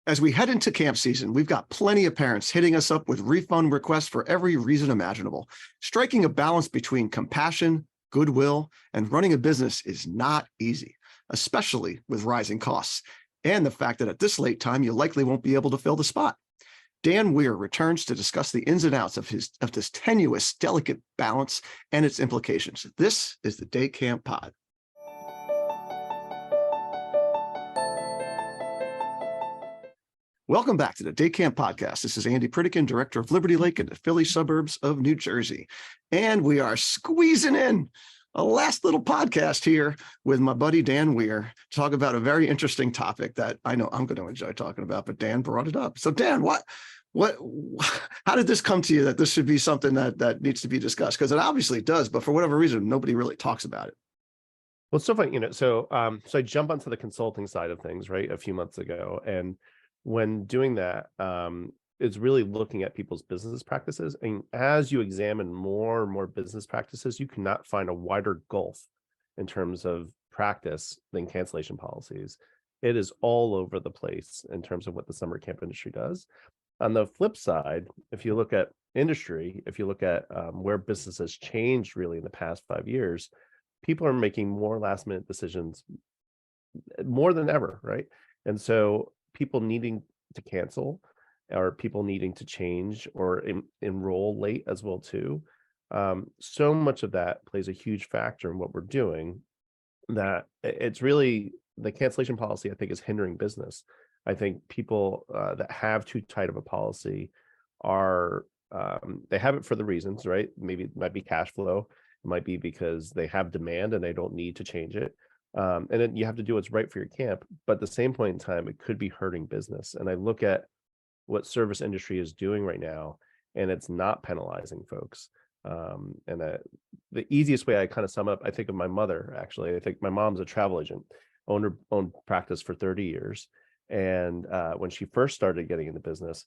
As we head into camp season, we've got plenty of parents hitting us up with refund requests for every reason imaginable. Striking a balance between compassion, goodwill, and running a business is not easy, especially with rising costs and the fact that at this late time, you likely won't be able to fill the spot. Dan Weir returns to discuss the ins and outs of this tenuous, delicate balance and its implications. This is the Day Camp Pod. Welcome back to the Day Camp Podcast. This is Andy Pritikin, director of Liberty Lake in the Philly suburbs of New Jersey. And we are squeezing in a last little podcast here with my buddy Dan Weir to talk about a very interesting topic that I know I'm going to enjoy talking about, but Dan brought it up. So Dan, how did this come to you that this should be something that needs to be discussed? Because it obviously does, but for whatever reason, nobody really talks about it. Well, it's so funny, so I jumped onto the consulting side of things, right, a few months ago. And when doing that, it's really looking at people's business practices. And as you examine more and more business practices, you cannot find a wider gulf in terms of practice than cancellation policies. It is all over the place in terms of what the summer camp industry does. On the flip side, if you look at industry, if you look at where business has changed really in the past 5 years, people are making more last minute decisions more than ever, right? And so people needing to cancel or people needing to change or enroll late as well too. So much of that plays a huge factor in what we're doing, that it's really the cancellation policy, I think, is hindering business. I think people that have too tight of a policy are, they have it for the reasons, right? Maybe it might be cash flow. It might be because they have demand and they don't need to change it. And then you have to do what's right for your camp. But at the same point in time, it could be hurting business. And I look at what service industry is doing right now, and it's not penalizing folks. And the easiest way I kind of sum it up, I think of my mother, actually. I think my mom's a travel agent, owned her own practice for 30 years. And when she first started getting into business,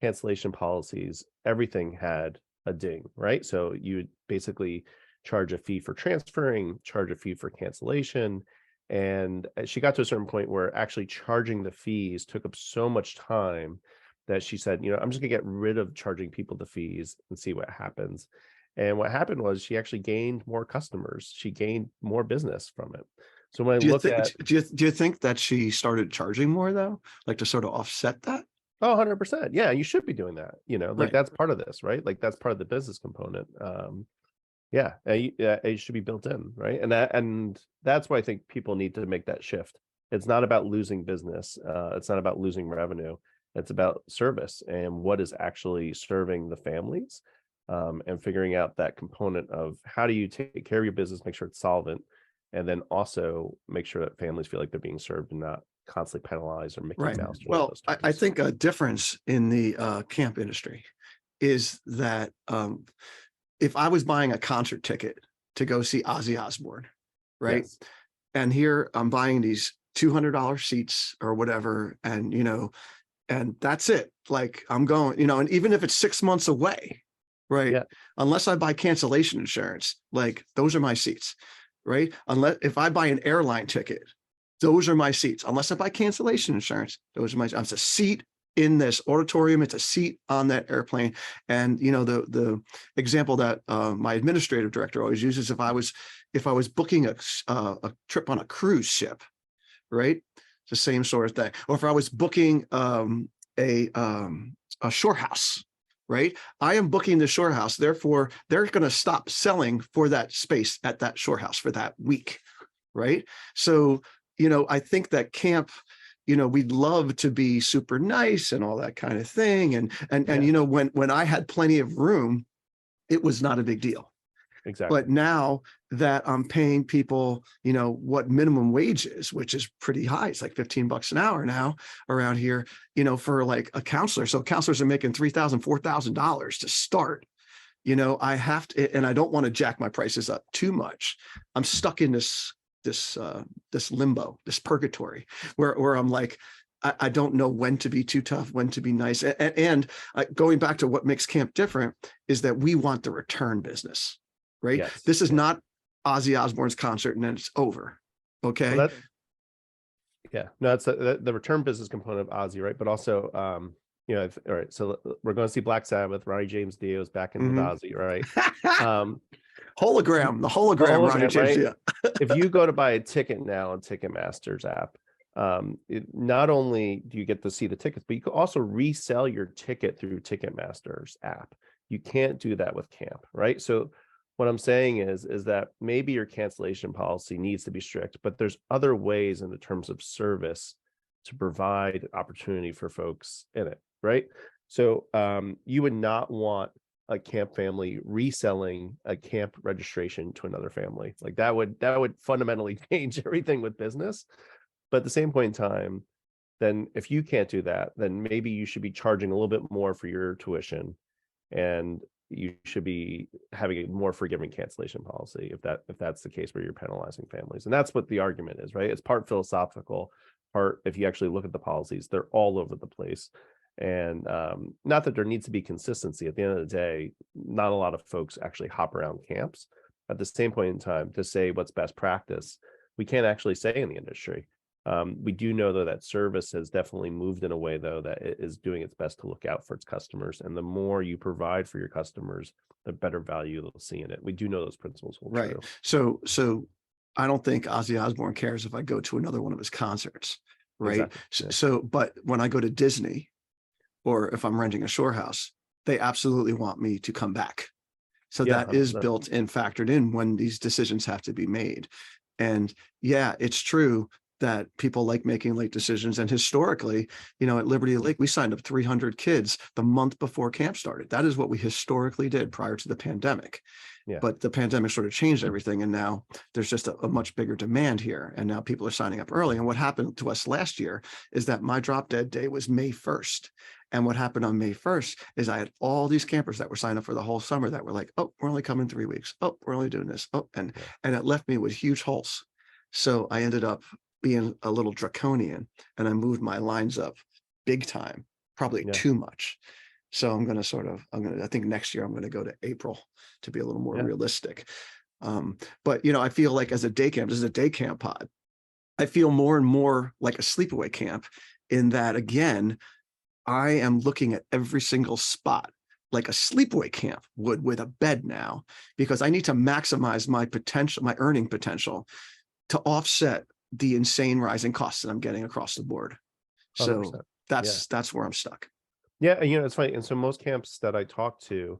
cancellation policies, everything had a ding, right? So you basically charge a fee for transferring, charge a fee for cancellation. And she got to a certain point where actually charging the fees took up so much time that she said, I'm just gonna get rid of charging people the fees and see what happens. And what happened was she actually gained more customers. She gained more business from it. So when I look at, do you think that she started charging more though, like to sort of offset that? Oh, 100%. Yeah, you should be doing that. Right. That's part of this, right? Like that's part of the business component. Yeah, it should be built in, right? And that's why I think people need to make that shift. It's not about losing business. It's not about losing revenue. It's about service and what is actually serving the families, and figuring out that component of how do you take care of your business, make sure it's solvent, and then also make sure that families feel like they're being served and not constantly penalized or Mickey Mouse. Well, I think a difference in the camp industry is that if I was buying a concert ticket to go see Ozzy Osbourne, right? Yes. And here I'm buying these $200 seats or whatever, and and that's it. Like I'm going, and even if it's 6 months away, right? Yeah. Unless I buy cancellation insurance, like those are my seats, right? If I buy an airline ticket, those are my seats. Unless I buy cancellation insurance, those are my. It's a seat in this auditorium. It's a seat on that airplane. And the example that my administrative director always uses, if I was booking a trip on a cruise ship, right? It's the same sort of thing. Or if I was booking a shore house, right? I am booking the shore house. Therefore, they're going to stop selling for that space at that shore house for that week, right? So, I think that camp, we'd love to be super nice and all that kind of thing. And when I had plenty of room, it was not a big deal. Exactly. But now that I'm paying people, what minimum wage is, which is pretty high. It's like $15 an hour now around here, for like a counselor. So counselors are making $3,000, $4,000 to start. I have to, and I don't want to jack my prices up too much. I'm stuck in this limbo, this purgatory, where I'm like, I don't know when to be too tough, when to be nice. And going back to what makes camp different is that we want the return business, right? Yes. This is not Ozzy Osbourne's concert and then it's over. Okay. Yeah, no, that's the return business component of Ozzy, right? But also, all right, so we're going to see Black Sabbath. Ronnie James Dio is back in with Mhm. Ozzy, right? Um, Hologram, the the hologram, Ronnie hologram, James right? Dio. If you go to buy a ticket now on Ticketmaster's app, not only do you get to see the tickets, but you can also resell your ticket through Ticketmaster's app. You can't do that with camp, right? So what I'm saying is that maybe your cancellation policy needs to be strict, but there's other ways in the terms of service to provide opportunity for folks in it, right? So you would not want a camp family reselling a camp registration to another family. Like that would fundamentally change everything with business. But at the same point in time, then if you can't do that, then maybe you should be charging a little bit more for your tuition, and you should be having a more forgiving cancellation policy if that's the case where you're penalizing families. And that's what the argument is, right? It's part philosophical, part, if you actually look at the policies, they're all over the place. And not that there needs to be consistency. At the end of the day, not a lot of folks actually hop around camps. At the same point in time, to say what's best practice, we can't actually say in the industry. We do know, though, that service has definitely moved in a way, though, that it is doing its best to look out for its customers. And the more you provide for your customers, the better value they'll see in it. We do know those principles hold Right. true. So I don't think Ozzy Osbourne cares if I go to another one of his concerts. Right. Exactly. Yeah. So, but when I go to Disney, or if I'm renting a shore house, they absolutely want me to come back. So Yeah, that is 100%. built in, factored in when these decisions have to be made. And yeah, it's true that people like making late decisions. And historically, at Liberty Lake, we signed up 300 kids the month before camp started. That is what we historically did prior to the pandemic. Yeah. But the pandemic sort of changed everything. And now there's just a much bigger demand here. And now people are signing up early. And what happened to us last year is that my drop dead day was May 1st. And what happened on May 1st is I had all these campers that were signed up for the whole summer that were like, oh, we're only coming 3 weeks. Oh, we're only doing this. Oh, and it left me with huge holes. So I ended up being a little draconian, and I moved my lines up big time, probably too much. So I think next year I'm going to go to April to be a little more realistic. But I feel like as a day camp, this is a day camp pod, I feel more and more like a sleepaway camp, in that, again, I am looking at every single spot like a sleepaway camp would with a bed now, because I need to maximize my potential, my earning potential, to offset the insane rising costs that I'm getting across the board. So 100%. that's where I'm stuck. Yeah, and it's funny. And so most camps that I talk to,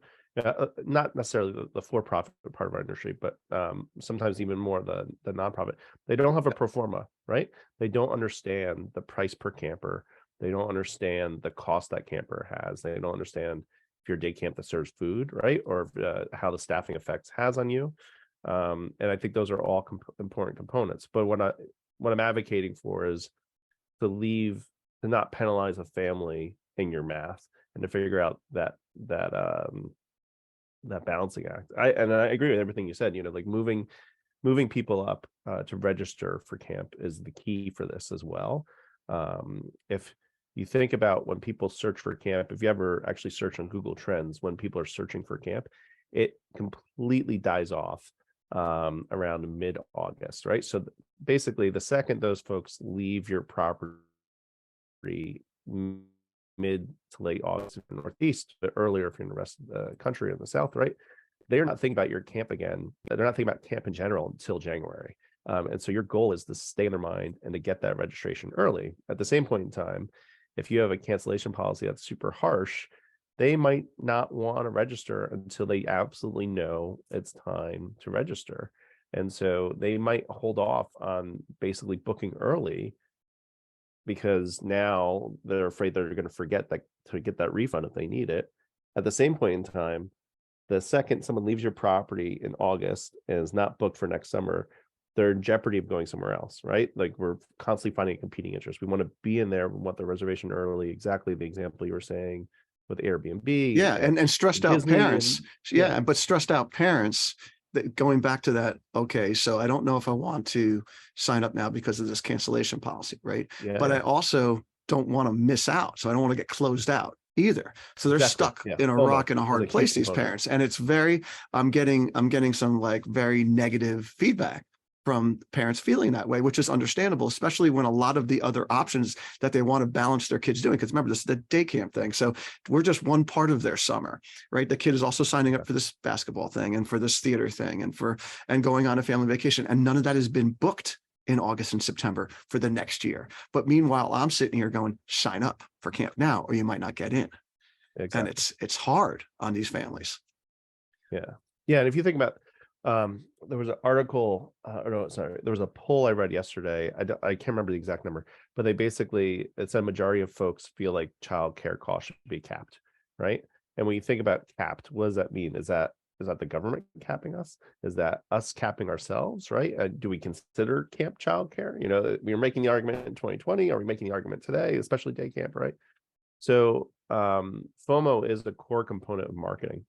not necessarily the for-profit part of our industry, but sometimes even more the nonprofit, they don't have a pro forma, right? They don't understand the price per camper. They don't understand the cost that camper has. They don't understand if you're a day camp that serves food, right? Or how the staffing effects has on you. And I think those are all important components. But what I'm advocating for is to not penalize a family in your math, and to figure out that balancing act. I agree with everything you said. Like moving people up to register for camp is the key for this as well. If you think about when people search for camp, if you ever actually search on Google Trends, when people are searching for camp, it completely dies off around mid-August, right? So basically, the second those folks leave your property mid to late August in the Northeast, but earlier if you're in the rest of the country or in the South, right? They're not thinking about your camp again. They're not thinking about camp in general until January. And so your goal is to stay in their mind and to get that registration early. At the same point in time, if you have a cancellation policy that's super harsh, they might not want to register until they absolutely know it's time to register. And so they might hold off on basically booking early, because now they're afraid they're going to forget that to get that refund if they need it. At the same point in time, the second someone leaves your property in August and is not booked for next summer, they're in jeopardy of going somewhere else, right? Like we're constantly finding a competing interest. We want to be in there, we want the reservation early, exactly the example you were saying with Airbnb. Yeah, and stressed out Disney parents. and But stressed out parents, going back to that, okay, so I don't know if I want to sign up now because of this cancellation policy, right? But I also don't want to miss out. So I don't want to get closed out either. So they're stuck in a rock and a hard place, these parents. And it's I'm getting some like very negative feedback from parents feeling that way, which is understandable, especially when a lot of the other options that they want to balance their kids doing. Because remember, this is the day camp thing. So we're just one part of their summer, right? The kid is also signing up for this basketball thing and for this theater thing and going on a family vacation. And none of that has been booked in August and September for the next year. But meanwhile, I'm sitting here going, sign up for camp now, or you might not get in. Exactly. And it's hard on these families. Yeah. And if you think about, there was an article, there was a poll I read yesterday. I can't remember the exact number, but it said majority of folks feel like child care costs should be capped, right? And when you think about capped, what does that mean? Is that the government capping us? Is that us capping ourselves, right? Do we consider camp child care? We were making the argument in 2020. Are we making the argument today, especially day camp, right? So FOMO is the core component of marketing,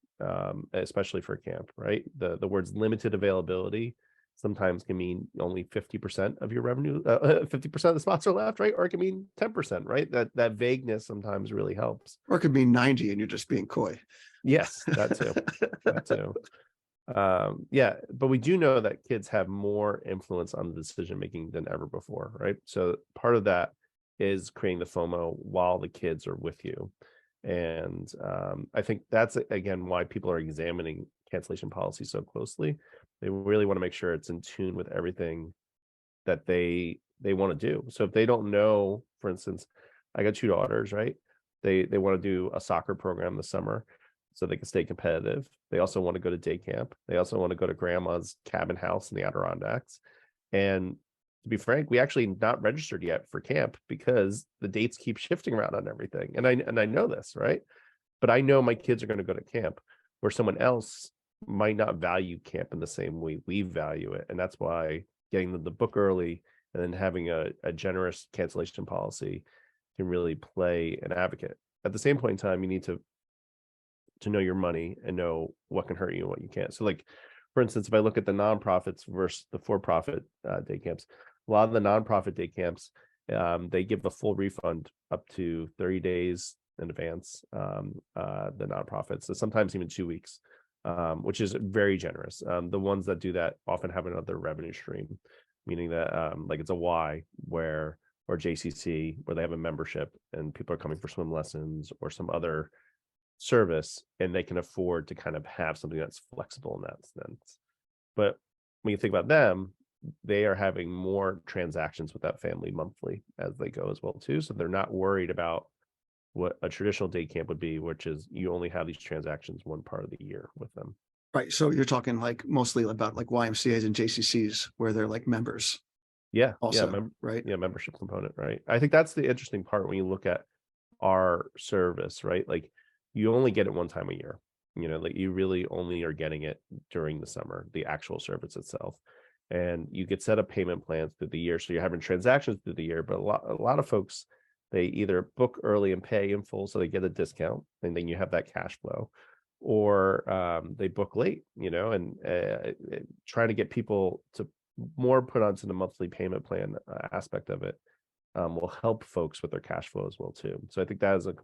especially for camp, right? The words limited availability sometimes can mean only 50% of your revenue, 50% of the spots are left, right? Or it can mean 10%, right? That vagueness sometimes really helps. Or it could be 90 and you're just being coy. Yes, that too. That too. But we do know that kids have more influence on the decision making than ever before, right? So part of that is creating the FOMO while the kids are with you. And I think that's, again, why people are examining cancellation policy so closely. They really want to make sure it's in tune with everything that they want to do. So if they don't know, for instance, I got 2 daughters, right? They want to do a soccer program this summer so they can stay competitive. They also want to go to day camp. They also want to go to grandma's cabin house in the Adirondacks. And to be frank, we actually not registered yet for camp because the dates keep shifting around on everything. And I know this, right? But I know my kids are going to go to camp where someone else might not value camp in the same way we value it. And that's why getting them the book early and then having a generous cancellation policy can really play an advocate. At the same point in time, you need to know your money and know what can hurt you and what you can't. So like, for instance, if I look at the nonprofits versus the for-profit day camps, a lot of the nonprofit day camps, they give a full refund up to 30 days in advance, the nonprofits, so sometimes even 2 weeks, which is very generous. The ones that do that often have another revenue stream, meaning that like it's a Y or JCC, where they have a membership and people are coming for swim lessons or some other service, and they can afford to kind of have something that's flexible in that sense. But when you think about them, they are having more transactions with that family monthly as they go as well too. So they're not worried about what a traditional day camp would be, which is you only have these transactions one part of the year with them. Right. So you're talking like mostly about like YMCAs and JCCs where they're like members. Yeah. Also, right. Yeah. Membership component. Right. I think that's the interesting part when you look at our service, right? Like you only get it one time a year, like you really only are getting it during the summer, the actual service itself. And you get set up payment plans through the year. So you're having transactions through the year, but a lot of folks, they either book early and pay in full so they get a discount and then you have that cash flow, or they book late, and trying to get people to more put onto the monthly payment plan aspect of it will help folks with their cash flow as well too. So I think that is a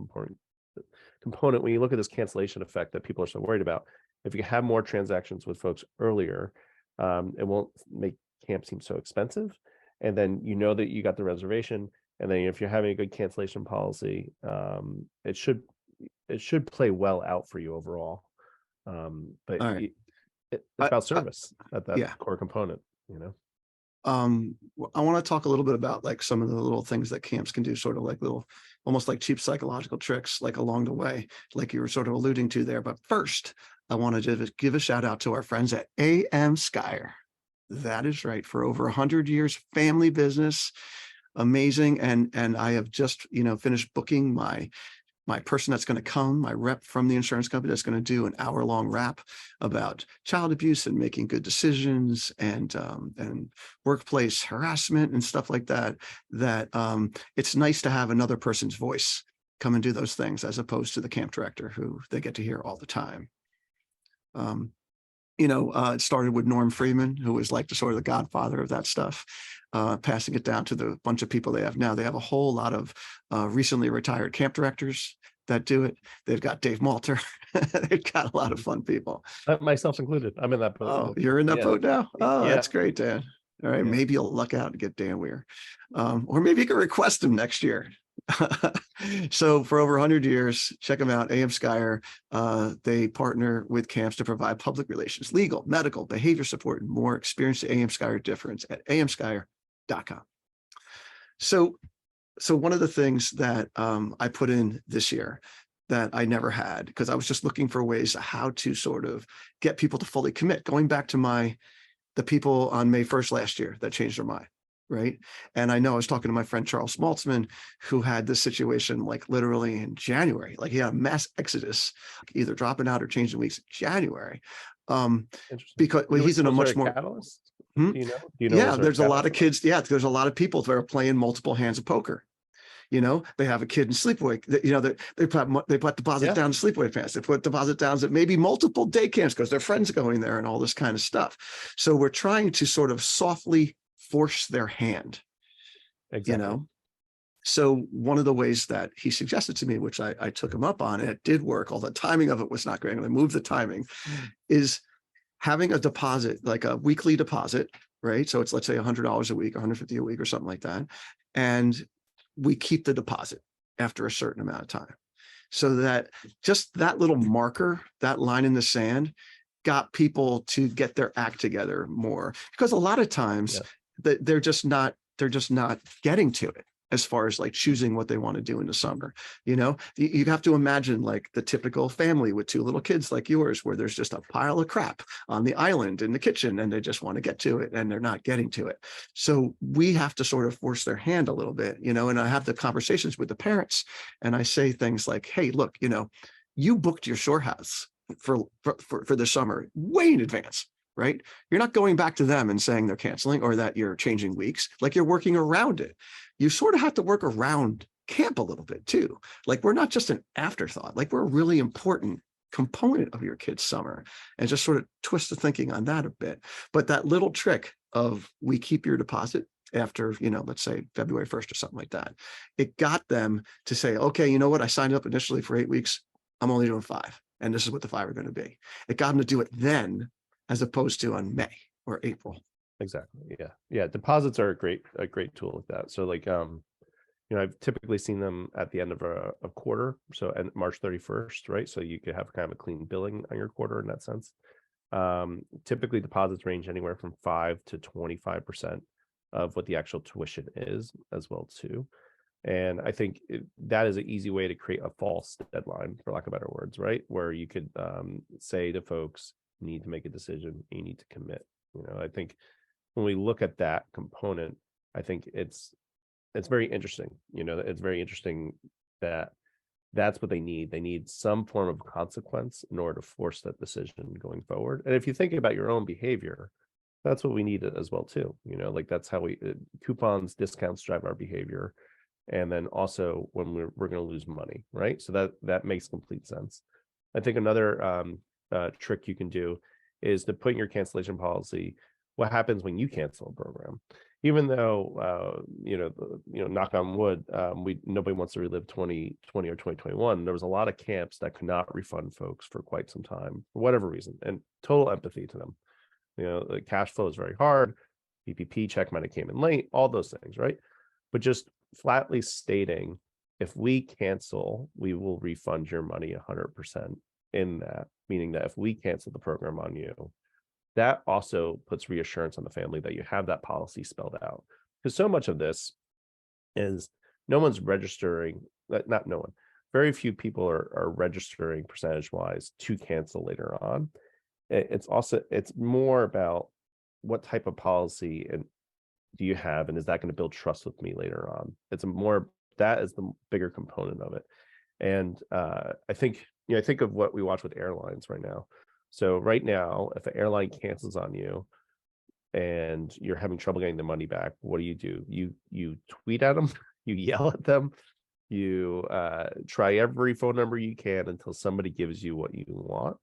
component when you look at this cancellation effect that people are so worried about. If you have more transactions with folks earlier, it won't make camp seem so expensive, and then that you got the reservation, and then if you're having a good cancellation policy, it should play well out for you overall. But All right. it's about service at that yeah. core component. I want to talk a little bit about like some of the little things that camps can do, sort of like little, almost like cheap psychological tricks, like along the way, like you were sort of alluding to there. But first, I want to just give a shout out to our friends at AM Skyer. That is right. For over 100 years, family business, amazing. And I have just, finished booking my person that's going to come, my rep from the insurance company that's going to do an hour-long rap about child abuse and making good decisions and workplace harassment and stuff like that. It's nice to have another person's voice come and do those things as opposed to the camp director who they get to hear all the time. It started with Norm Freeman, who was like the sort of the godfather of that stuff, passing it down to the bunch of people they have now. They have a whole lot of recently retired camp directors that do it. They've got Dave Malter. They've got a lot of fun people. Myself included. I'm in that boat. Oh, you're in that boat now? Oh, Yeah. that's great, Dan. All right, Yeah. maybe you'll luck out and get Dan Weir. Or maybe you can request him next year. So for over 100 years, check them out, AM Skyer. They partner with camps to provide public relations, legal, medical, behavior support, and more. Experience the AM Skyer difference at amskyer.com. So one of the things that I put in this year that I never had, because I was just looking for ways how to sort of get people to fully commit, going back to the people on May 1st last year that changed their mind, right? And I know I was talking to my friend Charles Schmaltzman, who had this situation like literally in January, like he had a mass exodus, either dropping out or changing weeks in January. Interesting. Because well, he's in a Was there much more catalyst? Hmm? Do you know? Yeah, Was there there's a lot of catalyst? kids. Yeah, there's a lot of people that are playing multiple hands of poker. They have a kid in sleepaway. They put deposit Yeah. down to sleepaway camps. They put deposit downs at maybe multiple day camps because their friends going there and all this kind of stuff. So we're trying to sort of softly force their hand. Exactly. So one of the ways that he suggested to me, which I took him up on, and it did work, although the timing of it was not great, and I moved the timing, is having a deposit, like a weekly deposit, right? So it's, let's say, $100 a week, $150 a week or something like that. And we keep the deposit after a certain amount of time. So that just that little marker, that line in the sand, got people to get their act together more. Because a lot of times they're just not getting to it as far as like choosing what they want to do in the summer. You have to imagine like the typical family with two little kids like yours, where there's just a pile of crap on the island in the kitchen and they just want to get to it and they're not getting to it. So we have to sort of force their hand a little bit, and I have the conversations with the parents and I say things like, hey, look, you booked your shore house for the summer way in advance, right? You're not going back to them and saying they're canceling or that you're changing weeks. Like, you're working around it. You sort of have to work around camp a little bit too. Like, we're not just an afterthought. Like, we're a really important component of your kid's summer, and just sort of twist the thinking on that a bit. But that little trick of we keep your deposit after, let's say February 1st or something like that, it got them to say, okay, you know what? I signed up initially for 8 weeks. I'm only doing 5. And this is what the 5 are going to be. It got them to do it then, as opposed to on May or April. Exactly. Yeah. Deposits are a great tool like that. So like, I've typically seen them at the end of a quarter. So and March 31st, right? So you could have kind of a clean billing on your quarter in that sense. Typically deposits range anywhere from 5 to 25% of what the actual tuition is as well too. And I think that is an easy way to create a false deadline, for lack of better words, right? Where you could say to folks, you need to make a decision, you need to commit. I think when we look at that component, I think it's very interesting. It's very interesting that that's what they need. They need some form of consequence in order to force that decision going forward. And if you think about your own behavior, that's what we need as well too. Like that's how we coupons, discounts drive our behavior. And then also when we're going to lose money, right? So that makes complete sense. I think another trick you can do is to put in your cancellation policy what happens when you cancel a program. Even though knock on wood, nobody wants to relive 2020 or 2021. There was a lot of camps that could not refund folks for quite some time for whatever reason, and total empathy to them. The cash flow is very hard. PPP check might have came in late, all those things, right? But just flatly stating, if we cancel, we will refund your money 100% in that, meaning that if we cancel the program on you, that also puts reassurance on the family that you have that policy spelled out. Because so much of this is no one's registering, not no one, very few people are registering percentage wise to cancel later on. It's more about what type of policy and do you have, and is that going to build trust with me later on? That is the bigger component of it. And I think of what we watch with airlines right now. So right now, if an airline cancels on you and you're having trouble getting the money back, what do? You tweet at them, you yell at them, you try every phone number you can until somebody gives you what you want.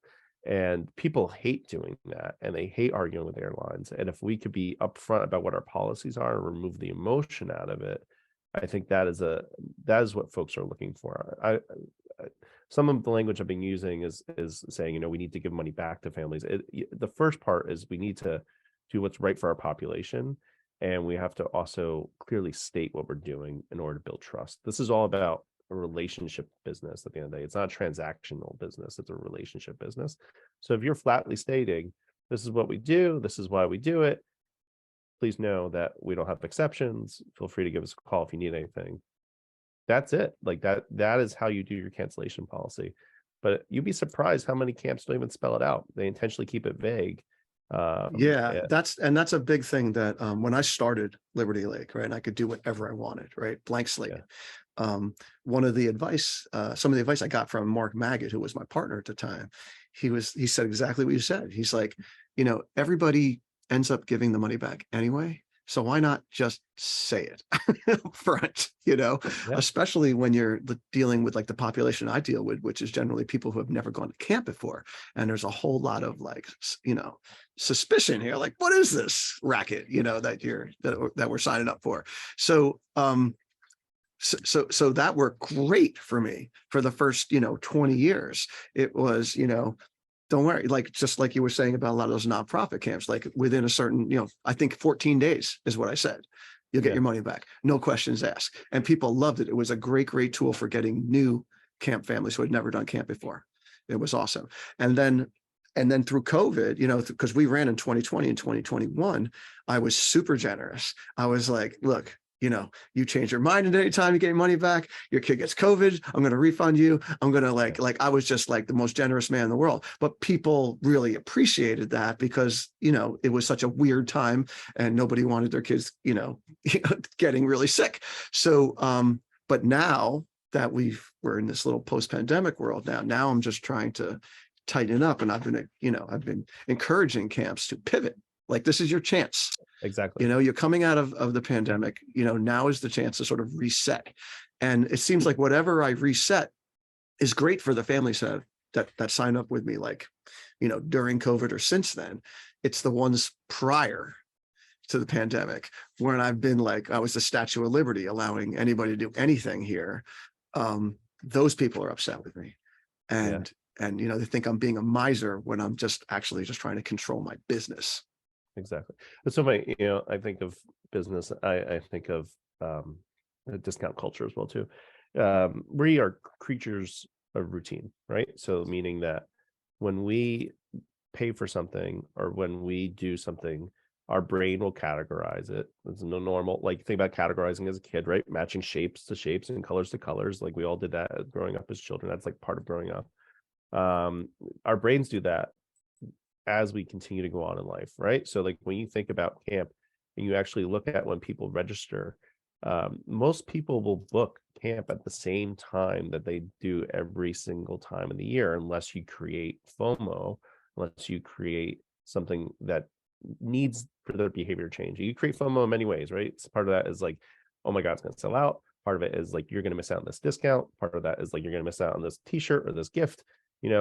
And people hate doing that, and they hate arguing with airlines. And if we could be upfront about what our policies are and remove the emotion out of it, I think that is what folks are looking for. Some of the language I've been using is saying, we need to give money back to families. The first part is we need to do what's right for our population. And we have to also clearly state what we're doing in order to build trust. This is all about a relationship business at the end of the day. It's not a transactional business, it's a relationship business. So if you're flatly stating, this is what we do, this is why we do it, please know that we don't have exceptions. Feel free to give us a call if you need anything. That's it. Like that is how you do your cancellation policy. But you'd be surprised how many camps don't even spell it out. They intentionally keep it vague. Yeah, Yeah, that's a big thing that when I started Liberty Lake, right, and I could do whatever I wanted, right, blank slate. yeah, One of the advice, some of the advice I got from Mark Maggot, who was my partner at the time, he said exactly what you said. He's like, everybody ends up giving the money back anyway. So why not just say it up front, yeah, especially when you're dealing with like the population I deal with, which is generally people who have never gone to camp before. And there's a whole lot of like, suspicion here. Like, what is this racket, that we're signing up for? So, so that worked great for me for the first, 20 years. It was, don't worry, like just like you were saying about a lot of those nonprofit camps, like within a certain, I think 14 days is what I said. You'll get yeah, your money back, no questions asked. And people loved it. It was a great, great tool for getting new camp families who had never done camp before. It was awesome. And then through COVID, because we ran in 2020 and 2021, I was super generous. I was like, look, you change your mind at any time, you get your money back, your kid gets COVID, I'm going to refund you. I'm going to like I was just like the most generous man in the world. But people really appreciated that because, it was such a weird time and nobody wanted their kids, getting really sick. So, but now that we're in this little post-pandemic world now I'm just trying to tighten up. And I've been encouraging camps to pivot. Like, this is your chance. exactly. You're coming out of the pandemic, now is the chance to sort of reset. And it seems like whatever I reset is great for the families that sign up with me, like, during COVID or since then. It's the ones prior to the pandemic when I've been like, I was the Statue of Liberty, allowing anybody to do anything here. Those people are upset with me. And they think I'm being a miser when I'm just trying to control my business. Exactly. It's so funny, I think of business, I think of discount culture as well too. We are creatures of routine, right? So meaning that when we pay for something or when we do something, our brain will categorize it. It's no normal, like think about categorizing as a kid, right? Matching shapes to shapes and colors to colors. Like we all did that growing up as children. That's like part of growing up. Our brains do that as we continue to go on in life, right? So like when you think about camp and you actually look at when people register, most people will book camp at the same time that they do every single time of the year, unless you create FOMO, unless you create something that needs for their behavior change. You create FOMO in many ways, right? So part of that is like, oh my God, it's going to sell out. Part of it is like, you're going to miss out on this discount. Part of that is like, you're going to miss out on this t-shirt or this gift, the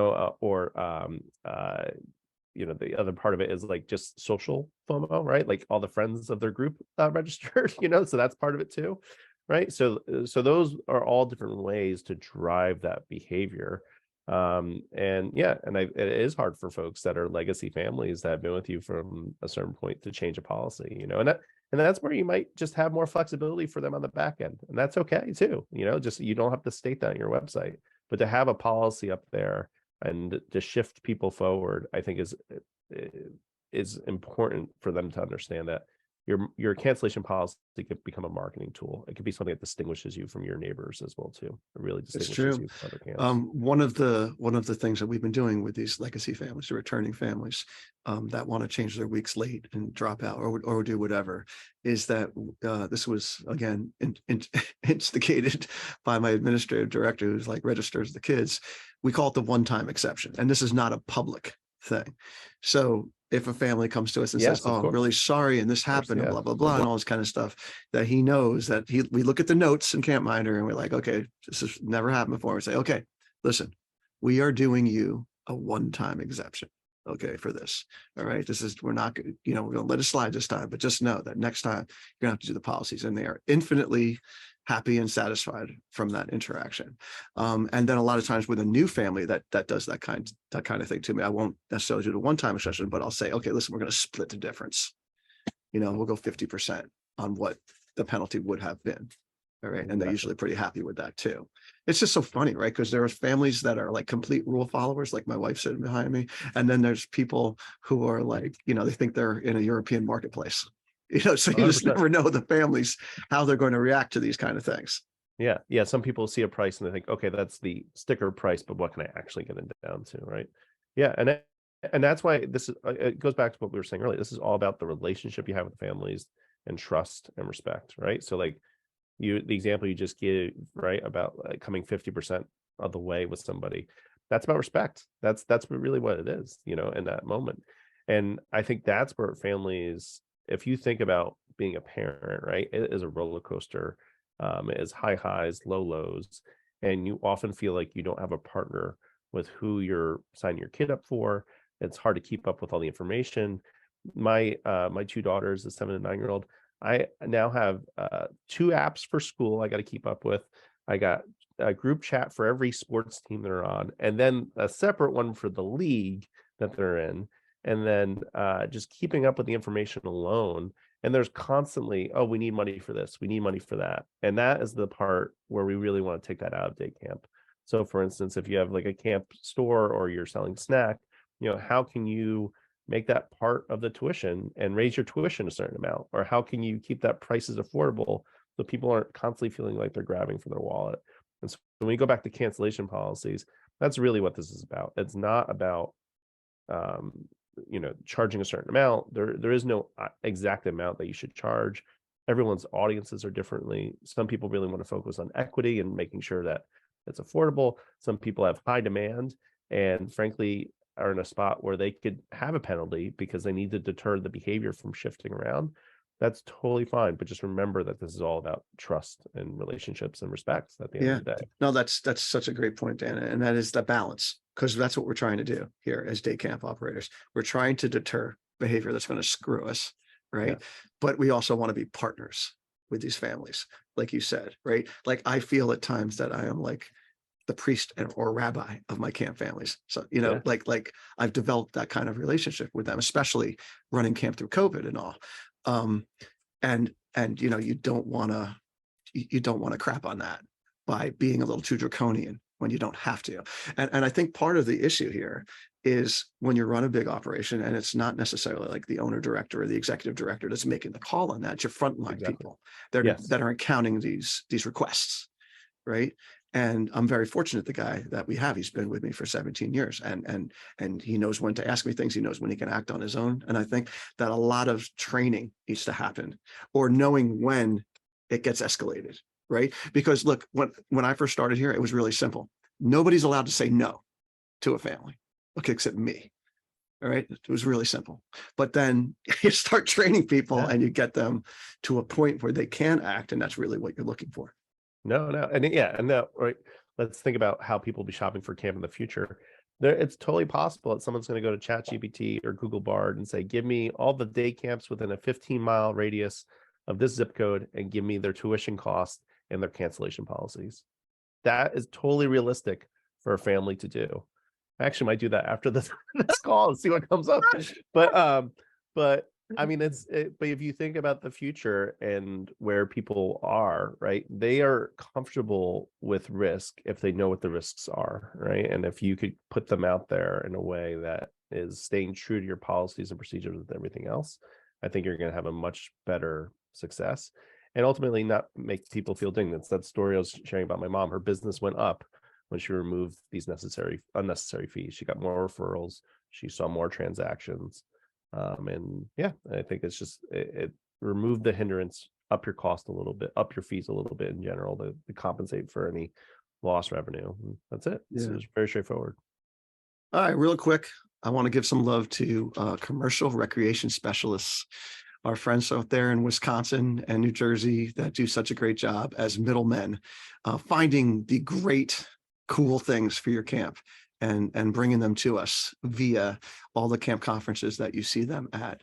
other part of it is like just social FOMO, right? Like all the friends of their group registered, so that's part of it too, right? So those are all different ways to drive that behavior. It is hard for folks that are legacy families that have been with you from a certain point to change a policy, and that's where you might just have more flexibility for them on the back end, and that's okay too. Just you don't have to state that on your website, but to have a policy up there and to shift people forward, I think is important for them to understand that your cancellation policy could become a marketing tool. It could be something that distinguishes you from your neighbors as well too. It really It's distinguishes true. you from other camps. One of the things that we've been doing with these legacy families, the returning families, that want to change their weeks late and drop out or do whatever, is that this was again instigated by my administrative director, who's like registers the kids. We call it the one-time exception, and this is not a public thing. So if a family comes to us and Yes, says, of "Oh, I'm course. really sorry, and this happened," and Yeah. blah blah blah, and all this kind of stuff, that he knows that we look at the notes in Camp Minder, and we're like, "Okay, this has never happened before." We say, "Okay, listen, we are doing you a one-time exception, okay, for this. All right, we're not going, we're going to let it slide this time, but just know that next time you're going to have to do the policies, and they are infinitely happy and satisfied from that interaction. And then a lot of times with a new family that does that kind of thing to me, I won't necessarily do the one-time session, but I'll say, okay, listen, we're going to split the difference. We'll go 50% on what the penalty would have been. All right. And they're usually pretty happy with that too. It's just so funny, right? Because there are families that are like complete rule followers, like my wife sitting behind me. And then there's people who are like, they think they're in a European marketplace. So you just 100%. never know the families, how they're going to react to these kind of things. Yeah. Yeah. Some people see a price and they think, okay, that's the sticker price, but what can I actually get it down to? Right. Yeah. And that's why this is, it goes back to what we were saying earlier. This is all about the relationship you have with families and trust and respect. Right. So like the example you just gave, right, about coming 50% of the way with somebody, that's about respect. That's really what it is, in that moment. And I think that's where families, if you think about being a parent, right, it is a roller coaster. It is high highs, low lows, and you often feel like you don't have a partner with who you're signing your kid up for. It's hard to keep up with all the information. My 2 daughters, the 7 and 9-year-old, I now have 2 apps for school I got to keep up with. I got a group chat for every sports team they're on, and then a separate one for the league that they're in. And then just keeping up with the information alone. And there's constantly, oh, we need money for this, we need money for that. And that is the part where we really want to take that out of day camp. So for instance, if you have like a camp store or you're selling snack, how can you make that part of the tuition and raise your tuition a certain amount? Or how can you keep that prices affordable so people aren't constantly feeling like they're grabbing for their wallet? And so when we go back to cancellation policies, that's really what this is about. It's not about charging a certain amount. There is no exact amount that you should charge. Everyone's audiences are differently. Some people really want to focus on equity and making sure that it's affordable. Some people have high demand and frankly are in a spot where they could have a penalty because they need to deter the behavior from shifting around. That's totally fine. But just remember that this is all about trust and relationships and respect at the end of the day. No, that's such a great point, Dan. And that is the balance, because that's what we're trying to do here as day camp operators. We're trying to deter behavior that's going to screw us, right? Yeah. But we also want to be partners with these families, like you said, right? Like I feel at times that I am like the priest or rabbi of my camp families. So, like I've developed that kind of relationship with them, especially running camp through COVID and all. And you don't want to crap on that by being a little too draconian when you don't have to. And I think part of the issue here is when you run a big operation and it's not necessarily like the owner director or the executive director that's making the call on that, it's your frontline people that are counting these requests, right? And I'm very fortunate, the guy that we have, he's been with me for 17 years and he knows when to ask me things. He knows when he can act on his own. And I think that a lot of training needs to happen, or knowing when it gets escalated, right? Because look, when I first started here, it was really simple. Nobody's allowed to say no to a family, okay, except me. All right. It was really simple. But then you start training people and you get them to a point where they can act. And that's really what you're looking for. No. And right. Let's think about how people will be shopping for camp in the future. It's totally possible that someone's going to go to ChatGPT or Google Bard and say, give me all the day camps within a 15-mile radius of this zip code and give me their tuition costs and their cancellation policies. That is totally realistic for a family to do. I actually might do that after this call and see what comes up. But I mean, but if you think about the future and where people are, right, they are comfortable with risk if they know what the risks are, right? And if you could put them out there in a way that is staying true to your policies and procedures with everything else, I think you're going to have a much better success and ultimately not make people feel dinged. That's that story I was sharing about my mom. Her business went up when she removed these unnecessary fees. She got more referrals. She saw more transactions. And yeah, I think it's just it removed the hindrance, up your cost a little bit, up your fees a little bit in general to compensate for any lost revenue. And that's it. Yeah. So it's very straightforward. All right, real quick, I want to give some love to commercial recreation specialists, our friends out there in Wisconsin and New Jersey that do such a great job as middlemen, finding the great, cool things for your camp and bringing them to us via all the camp conferences that you see them at.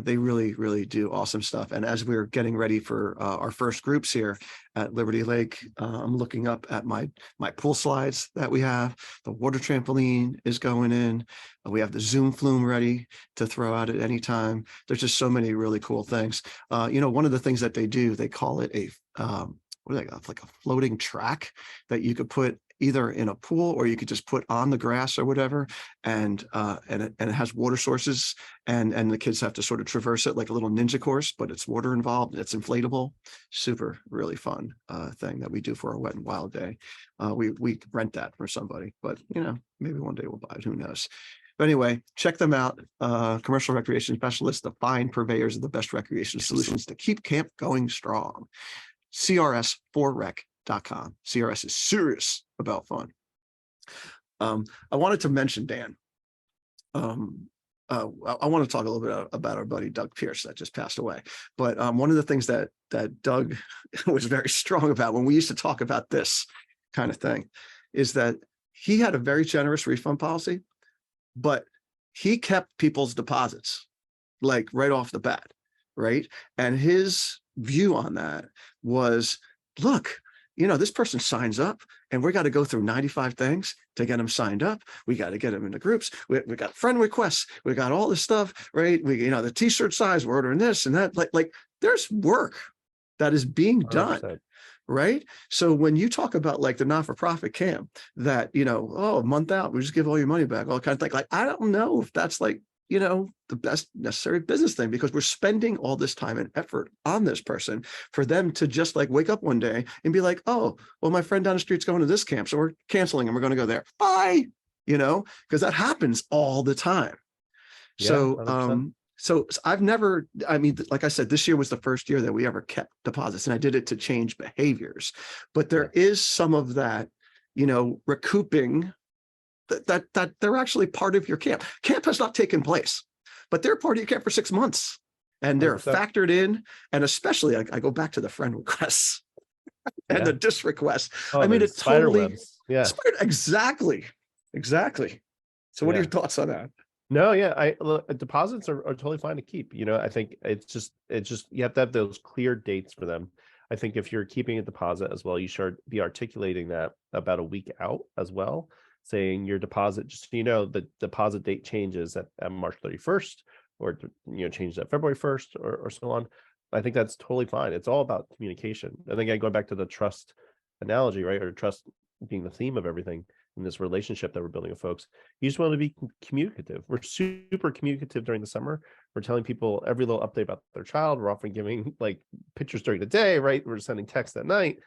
They really, really do awesome stuff. And as we're getting ready for our first groups here at Liberty Lake, I'm looking up at my pool slides that we have. The water trampoline is going in. We have the Zoom flume ready to throw out at any time. There's just so many really cool things. One of the things that they do, they call it a what do they got? Like a floating track that you could put either in a pool or you could just put on the grass or whatever, and it has water sources, and the kids have to sort of traverse it like a little ninja course, but it's water involved, it's inflatable. Super really fun thing that we do for our Wet and Wild Day. We rent that for somebody, but maybe one day we'll buy it, who knows. But anyway, check them out. Commercial recreation specialists, the fine purveyors of the best recreation solutions to keep camp going strong. CRS4rec.com. CRS is serious about fun. I wanted to mention, Dan, I want to talk a little bit about our buddy Doug Pierce that just passed away. But one of the things that Doug was very strong about when we used to talk about this kind of thing is that he had a very generous refund policy, but he kept people's deposits like right off the bat, right? And his view on that was, look, this person signs up and we got to go through 95 things to get them signed up. We got to get them into groups. We got friend requests. We got all this stuff, right? We, the t-shirt size, we're ordering this and that. Like there's work that is being done. 100%. Right. So when you talk about like the not-for-profit camp that, a month out, we just give all your money back, all kind of thing. Like, I don't know if that's like, the best necessary business thing, because we're spending all this time and effort on this person for them to just like wake up one day and be like, oh, well, my friend down the street's going to this camp, so we're canceling and we're going to go there. Bye. Because that happens all the time. Yeah, so I've never, like I said, this year was the first year that we ever kept deposits, and I did it to change behaviors. But there is some of that, recouping that they're actually part of your camp. Camp has not taken place, but they're part of your camp for 6 months, and they're 100%. Factored in. And especially, I go back to the friend requests and the dis requests. It totally, exactly. So what are your thoughts on that? No, yeah, deposits are totally fine to keep. I think it's just you have to have those clear dates for them. I think if you're keeping a deposit as well, you should be articulating that about a week out as well, saying your deposit, just the deposit date changes at March 31st, or changes at February 1st, or so on. I think that's totally fine. It's all about communication. And again, going back to the trust analogy, right, or trust being the theme of everything in this relationship that we're building with folks, you just want to be communicative. We're super communicative during the summer. We're telling people every little update about their child. We're often giving like pictures during the day, right? We're sending texts at night,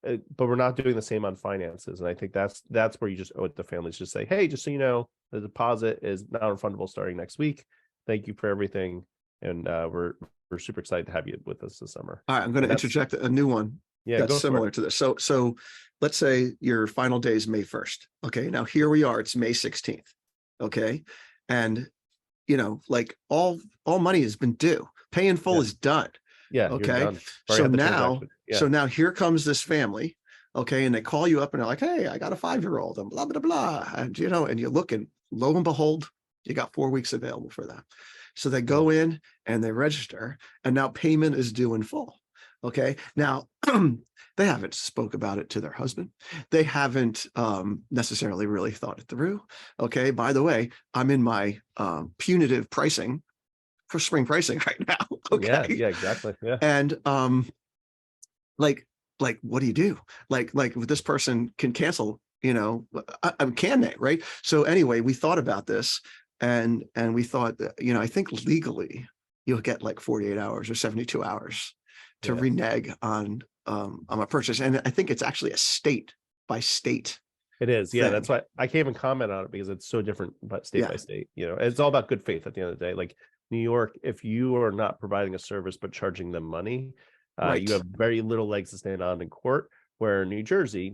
but we're not doing the same on finances. And I think that's where you just owe it to families. Just say, hey, just so you know, the deposit is non-refundable starting next week. Thank you for everything. And we're super excited to have you with us this summer. All right, I'm going to interject a new one. Yeah, that's similar to this. So let's say your final day is May 1st. Okay, now here we are, it's May 16th. Okay. And like all money has been due. Pay in full is done. Yeah. Okay. So now here comes this family. Okay. And they call you up and they're like, hey, I got a 5-year-old and blah, blah, blah. And and you look, and lo and behold, you got 4 weeks available for that. So they go in and they register, and now payment is due in full. Okay. Now they haven't spoke about it to their husband. They haven't necessarily really thought it through. Okay. By the way, I'm in my punitive pricing for spring pricing right now. Okay. Yeah, exactly. Yeah. And like, what do you do? Like this person can cancel, can they? Right. So anyway, we thought about this, and we thought that, I think legally you'll get like 48 hours or 72 hours to renege on a purchase. And I think it's actually a state by state. It is. Yeah. Thing. That's why I can't even comment on it, because it's so different, but state by state, it's all about good faith at the end of the day. Like New York, if you are not providing a service, but charging them money, you have very little legs to stand on in court. Where New Jersey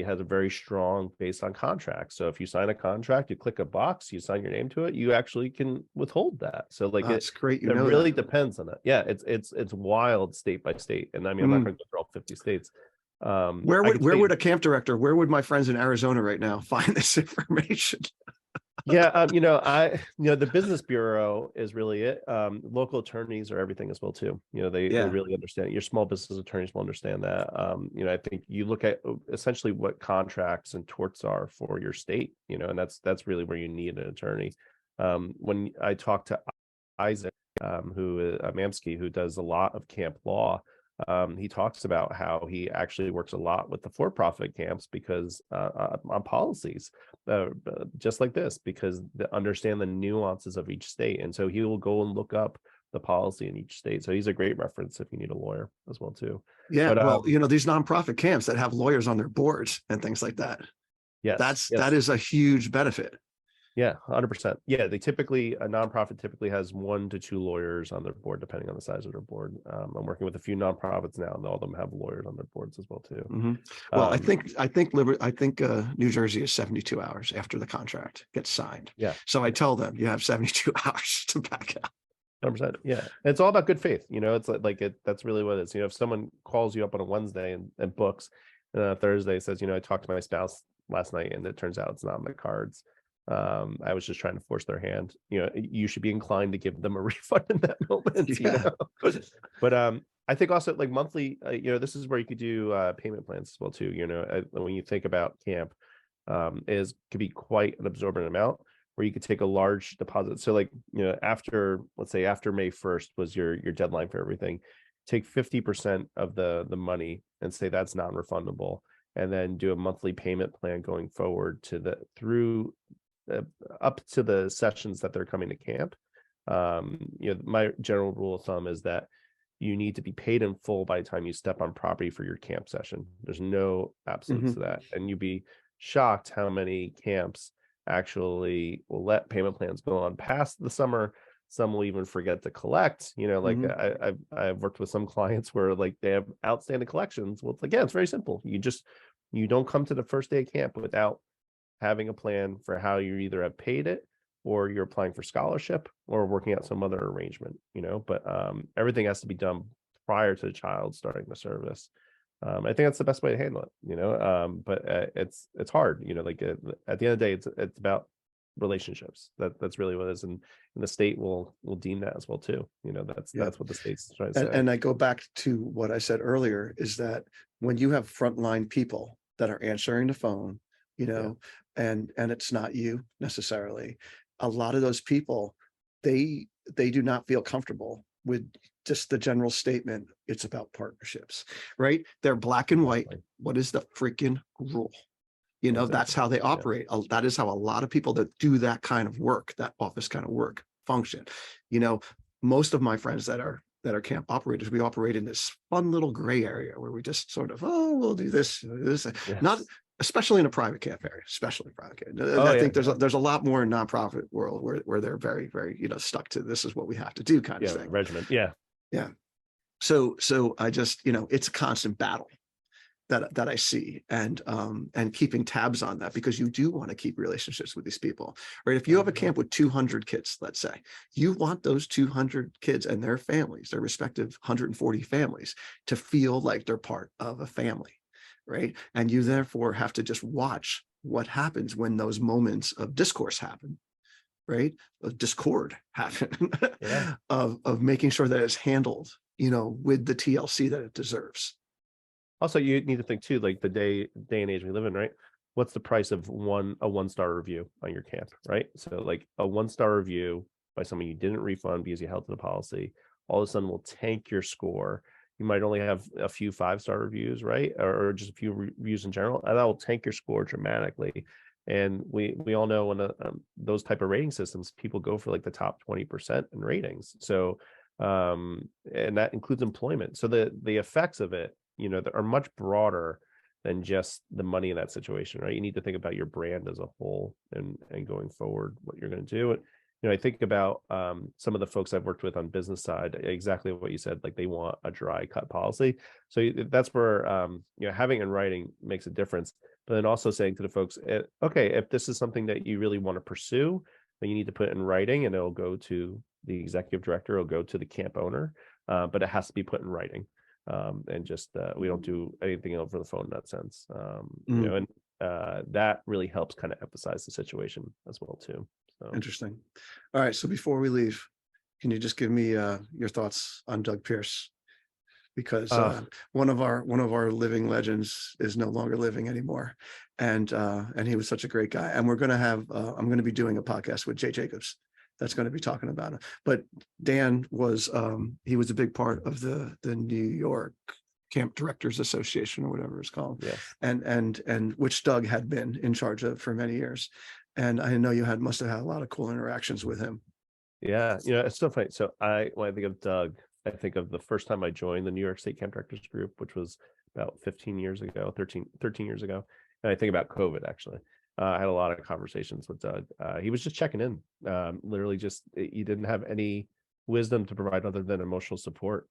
has a very strong based on contracts. So if you sign a contract, you click a box, you sign your name to it, you actually can withhold that. So like that's great. It really depends on it. Yeah, it's wild state by state. And I'm not going to go through all 50 states. Where would a camp director, where would my friends in Arizona right now find this information? Yeah, the business bureau is really it. Local attorneys are everything as well too. They Yeah. really understand. Your small business attorneys will understand that. I think you look at essentially what contracts and torts are for your state. And that's really where you need an attorney. When I talk to Isaac, who Mamsky, who does a lot of camp law, he talks about how he actually works a lot with the for-profit camps because on policies, just like this, because they understand the nuances of each state, and so he will go and look up the policy in each state. So he's a great reference if you need a lawyer as well too. Yeah. But Well, these nonprofit camps that have lawyers on their boards and things like that. yes, That is a huge benefit. yeah, 100%. Yeah, a nonprofit typically has 1 to 2 lawyers on their board, depending on the size of their board. I'm working with a few nonprofits now, and all of them have lawyers on their boards as well too. Mm-hmm. Well, Um, I think New Jersey is 72 hours after the contract gets signed. yeah, So I tell them you have 72 hours to back out. 100%. Yeah, it's all about good faith. It's that's really what it is. If someone calls you up on a Wednesday and books, Thursday says, I talked to my spouse last night, and it turns out it's not in the cards. I was just trying to force their hand. You should be inclined to give them a refund in that moment. Yeah. But I think also like monthly. This is where you could do payment plans as well too. When you think about camp, could be quite an absorbent amount where you could take a large deposit. So like let's say after May 1st was your deadline for everything, take 50% of the money and say that's non-refundable, and then do a monthly payment plan going forward through up to the sessions that they're coming to camp. My general rule of thumb is that you need to be paid in full by the time you step on property for your camp session. There's no absolutes to that, and you'd be shocked how many camps actually will let payment plans go on past the summer. Some will even forget to collect. I've worked with some clients where like they have outstanding collections. Well, it's very simple. You don't come to the first day of camp without having a plan for how you either have paid it, or you're applying for scholarship, or working out some other arrangement. But everything has to be done prior to the child starting the service. I think that's the best way to handle it. But it's hard. At the end of the day, it's about relationships. That's really what it is, and the state will deem that as well too. That's what the state's trying to say. And I go back to what I said earlier, is that when you have frontline people that are answering the phone, and it's not you necessarily, a lot of those people, they do not feel comfortable with just the general statement, it's about partnerships, right? They're black and white. What is the freaking rule? That's how they operate. That is how a lot of people that do that kind of work, that office kind of work, function. Most of my friends that are camp operators, we operate in this fun little gray area where we just sort of, we'll do this. Yes. Not especially in a private camp area, especially private camp. I think there's a lot more in nonprofit world where they're very, very, stuck to, this is what we have to do kind of thing. Regiment. Yeah. Yeah. So I just, it's a constant battle that I see, and keeping tabs on that, because you do want to keep relationships with these people, right? If you have a camp with 200 kids, let's say, you want those 200 kids and their families, their respective 140 families, to feel like they're part of a family, right? And you therefore have to just watch what happens when those moments of discourse happen, right? Of discord happen, Yeah. of making sure that it's handled, with the TLC that it deserves. Also, you need to think too, like the day and age we live in, right? What's the price of a 1-star review on your camp, right? So like a 1-star review by someone you didn't refund because you held to the policy, all of a sudden will tank your score. You might only have a few 5-star reviews, right? Or just a few reviews in general, and that will tank your score dramatically. And we all know when those type of rating systems, people go for like the top 20% in ratings. So and that includes employment. So the effects of it, that are much broader than just the money in that situation, right? You need to think about your brand as a whole, and going forward what you're going to do. And I think about some of the folks I've worked with on business side, exactly what you said, like they want a dry cut policy. So that's where having in writing makes a difference. But then also saying to the folks, okay, if this is something that you really want to pursue, then you need to put it in writing, and it'll go to the executive director, it'll go to the camp owner, but it has to be put in writing. And just we don't do anything over the phone in that sense. And that really helps kind of emphasize the situation as well too. So Interesting. All right. So before we leave, can you just give me your thoughts on Doug Pierce? Because one of our living legends is no longer living anymore, and he was such a great guy. And we're going to have I'm going to be doing a podcast with Jay Jacobs that's going to be talking about it. But Dan was he was a big part of the New York Camp Directors Association, or whatever it's called, yes. and which Doug had been in charge of for many years. And I know you must have had a lot of cool interactions with him. Yeah, it's so funny. So when I think of Doug, I think of the first time I joined the New York State Camp Directors Group, which was about 13 years ago. And I think about COVID, actually. I had a lot of conversations with Doug. He was just checking in, literally he didn't have any wisdom to provide other than emotional support,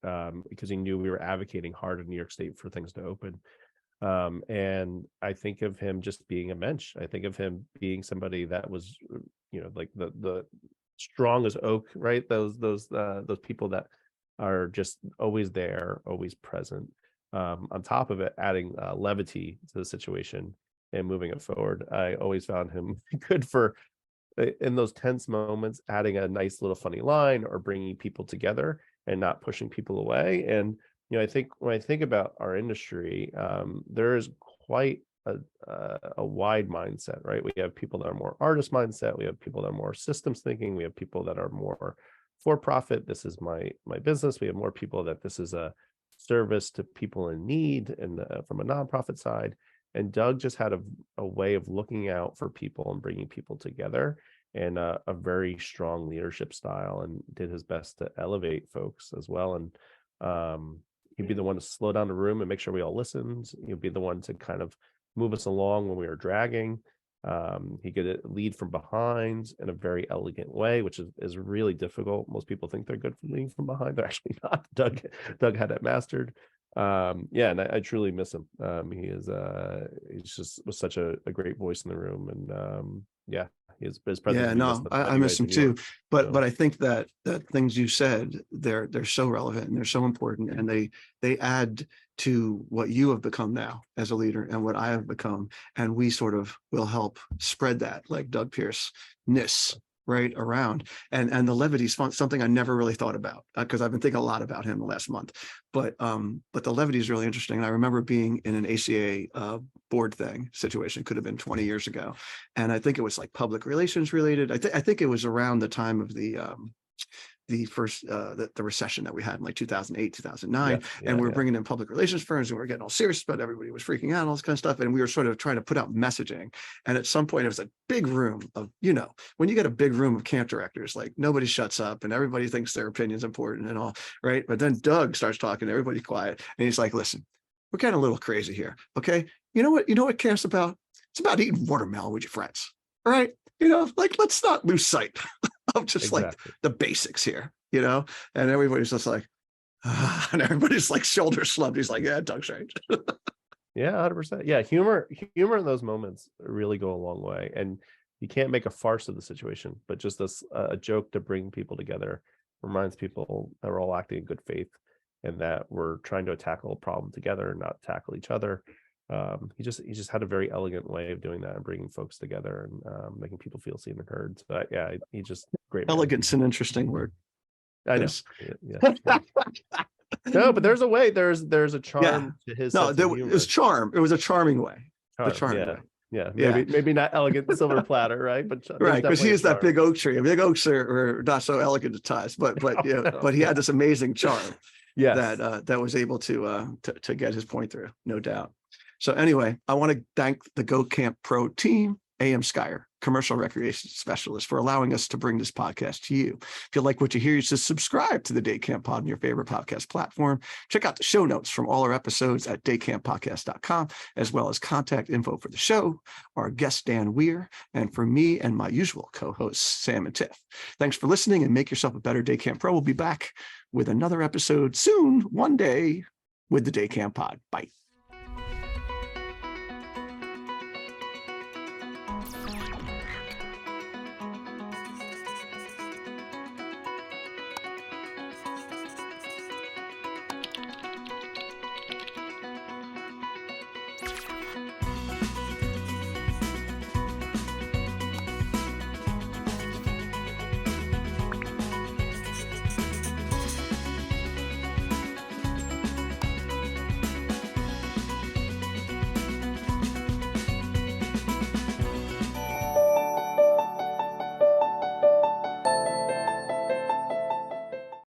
because he knew we were advocating hard in New York State for things to open. And I think of him just being a mensch. I think of him being somebody that was, like the strong as oak, right? Those people that are just always there, always present. On top of it, adding levity to the situation and moving it forward. I always found him good for, in those tense moments, adding a nice little funny line or bringing people together and not pushing people away. And I think when I think about our industry, there is quite a wide mindset, right? We have people that are more artist mindset. We have people that are more systems thinking. We have people that are more for profit. This is my business. We have more people that this is a service to people in need, and from a nonprofit side. And Doug just had a way of looking out for people and bringing people together, and a very strong leadership style, and did his best to elevate folks as well. And he'd be the one to slow down the room and make sure we all listened. He'd be the one to kind of move us along when we were dragging. He could lead from behind in a very elegant way, which is really difficult. Most people think they're good for leading from behind. They're actually not. Doug had it mastered. And I truly miss him. He's just was such a great voice in the room. And his presence. Yeah, no, I miss him too. But I think that things you said, they're so relevant and they're so important, and they add to what you have become now as a leader and what I have become. And we sort of will help spread that, like Doug Pierce-ness right around. And the levity is something I never really thought about, because I've been thinking a lot about him the last month. But the levity is really interesting. And I remember being in an ACA board thing situation, could have been 20 years ago. And I think it was like public relations related. I think it was around the time of the first the recession that we had in like 2008, 2009. And we were bringing in public relations firms, and we were getting all serious about it. Everybody was freaking out, all this kind of stuff. And we were sort of trying to put out messaging. And at some point it was a big room of, when you get a big room of camp directors, like nobody shuts up and everybody thinks their opinion's important and all, right? But then Doug starts talking, everybody's quiet. And he's like, listen, we're getting a little crazy here. Okay. You know what camp's about? It's about eating watermelon with your friends. All right. Let's not lose sight of just like the basics here, and everybody's just like, and everybody's like shoulders slumped. He's like, yeah, Doug's right. Yeah, 100%. Yeah, humor in those moments really go a long way. And you can't make a farce of the situation, but just a joke to bring people together reminds people that we're all acting in good faith and that we're trying to tackle a problem together and not tackle each other. He just had a very elegant way of doing that and bringing folks together and making people feel seen and heard. So he just great. Elegant's an interesting word. I know. Yeah. No, but there's a way. There's a charm to his. No, it was charm. It was a charming way. Way. Yeah. Maybe not elegant silver platter, right? But right, because he is that big oak tree. Big oaks are not so elegant at times, but but he had this amazing charm. That was able to get his point through, no doubt. So anyway, I want to thank the Go Camp Pro team, A.M. Skyer, commercial recreation specialist, for allowing us to bring this podcast to you. If you like what you hear, you should subscribe to the Day Camp Pod on your favorite podcast platform. Check out the show notes from all our episodes at daycamppodcast.com, as well as contact info for the show, our guest Dan Weir, and for me and my usual co-hosts, Sam and Tiff. Thanks for listening, and make yourself a better Day Camp Pro. We'll be back with another episode soon, one day, with the Day Camp Pod. Bye.